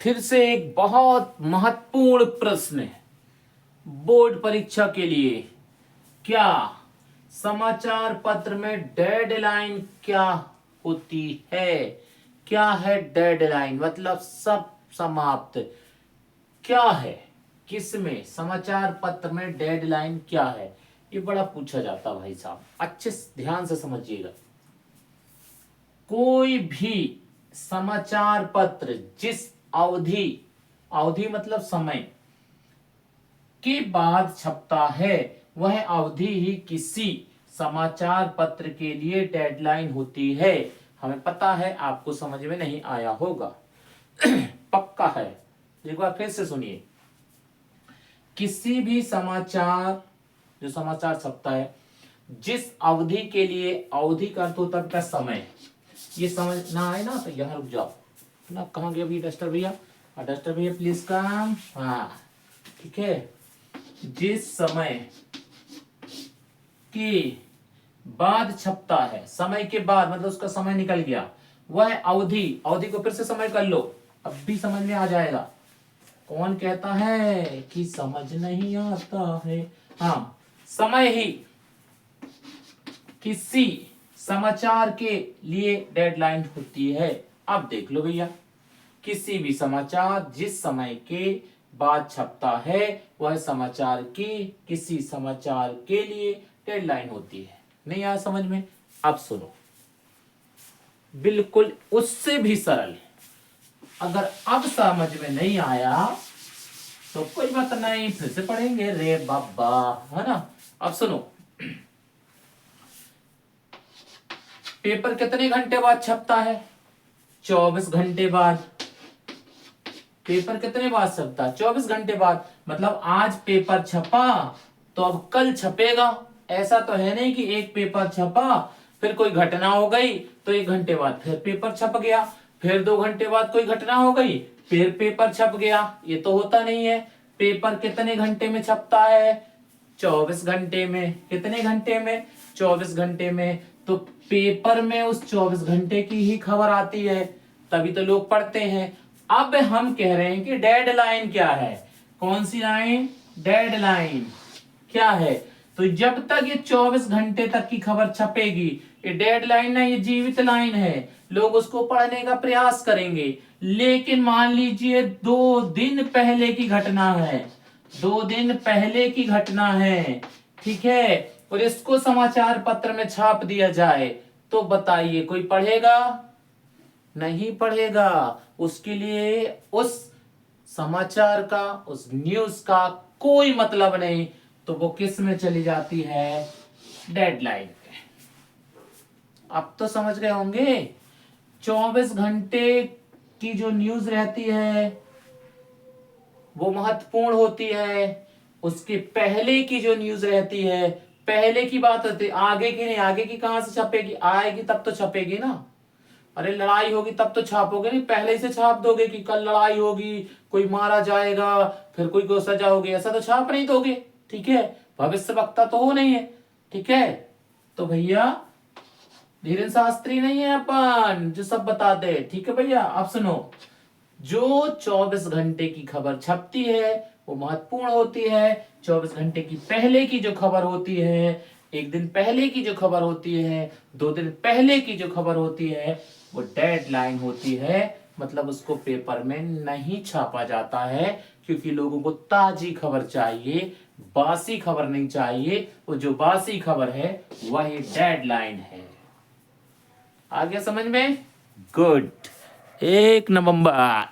फिर से एक बहुत महत्वपूर्ण प्रश्न है बोर्ड परीक्षा के लिए। क्या समाचार पत्र में डेडलाइन क्या होती है? क्या है डेडलाइन? मतलब सब समाप्त क्या है? किसमें समाचार पत्र में डेडलाइन क्या है? ये बड़ा पूछा जाता भाई साहब, अच्छे ध्यान से समझिएगा। कोई भी समाचार पत्र जिस अवधि, अवधि मतलब समय के बाद छपता है वह अवधि ही किसी समाचार पत्र के लिए डेडलाइन होती है। हमें पता है, आपको समझ में नहीं आया होगा पक्का है। एक बार फिर से सुनिए। किसी भी समाचार, जो समाचार छपता है जिस अवधि के लिए, अवधि का अर्थ होता है समय, ये समझ ना आए ना तो यहाँ रुक जाओ ना। कहाँ गया अभी डस्टर भैया? डस्टर भैया प्लीज काम। हाँ ठीक है। जिस समय के बाद छपता है, समय के बाद मतलब उसका समय निकल गया, वह अवधि, अवधि को फिर से समय कर लो, अब भी समझ में आ जाएगा। कौन कहता है कि समझ नहीं आता है? हाँ, समय ही किसी समाचार के लिए डेडलाइन होती है। अब देख लो भैया, किसी भी समाचार जिस समय के बाद छपता है वह समाचार की, किसी समाचार के लिए डेडलाइन होती है। नहीं आया समझ में? अब सुनो, बिल्कुल उससे भी सरल। अगर अब समझ में नहीं आया तो कोई बात नहीं, फिर से पढ़ेंगे रे बाबा, है ना। अब सुनो, पेपर कितने घंटे बाद छपता है? 24 घंटे बाद। पेपर कितने बाद छपता है? 24 घंटे बाद। मतलब आज पेपर छपा तो अब कल छपेगा। ऐसा तो है नहीं कि एक पेपर छपा फिर कोई घटना हो गई तो 1 घंटे बाद फिर पेपर छप गया, फिर 2 घंटे बाद कोई घटना हो गई फिर पेपर छप गया। ये तो होता नहीं है। पेपर कितने घंटे में छपता है? 24 घंटे में। कितने घंटे में? 24 घंटे में। तो पेपर में उस 24 घंटे की ही खबर आती है, तभी तो लोग पढ़ते हैं। अब हम कह रहे हैं कि डेडलाइन क्या है? कौन सी लाइन? डेडलाइन क्या है? तो जब तक ये 24 घंटे तक की खबर छपेगी, ये डेडलाइन ना, ये जीवित लाइन है। लोग उसको पढ़ने का प्रयास करेंगे। लेकिन मान लीजिए 2 दिन पहले की घटना है, 2 दिन पहले की घटना है, ठीक है, और इसको समाचार पत्र में छाप दिया जाए तो बताइए कोई पढ़ेगा? नहीं पढ़ेगा। उसके लिए उस समाचार का, उस न्यूज का कोई मतलब नहीं। तो वो किस में चली जाती है? डेडलाइन में। अब तो समझ गए होंगे। 24 घंटे की जो न्यूज रहती है वो महत्वपूर्ण होती है। उसके पहले की जो न्यूज रहती है, पहले की बात होती है, आगे की नहीं। आगे की कहां से छपेगी? आएगी तब तो छपेगी ना। अरे लड़ाई होगी तब तो छापोगे, नहीं पहले ही से छाप दोगे कि कल लड़ाई होगी, कोई मारा जाएगा, फिर कोई को सजा होगी, ऐसा तो छाप नहीं दोगे। ठीक है, भविष्य वक्ता तो हो नहीं है। ठीक है, तो भैया धीरेन्द्र शास्त्री नहीं है अपन जो सब बता दे। ठीक है भैया, अब सुनो, जो 24 घंटे की खबर छपती है वो महत्वपूर्ण होती है। 24 घंटे की पहले की जो खबर होती है, 1 दिन पहले की जो खबर होती है, 2 दिन पहले की जो खबर होती है, वो डेडलाइन होती है। मतलब उसको पेपर में नहीं छापा जाता है, क्योंकि लोगों को ताजी खबर चाहिए, बासी खबर नहीं चाहिए। वो जो बासी खबर है वही डेडलाइन है। आ गया समझ में? गुड, 1 नवंबर।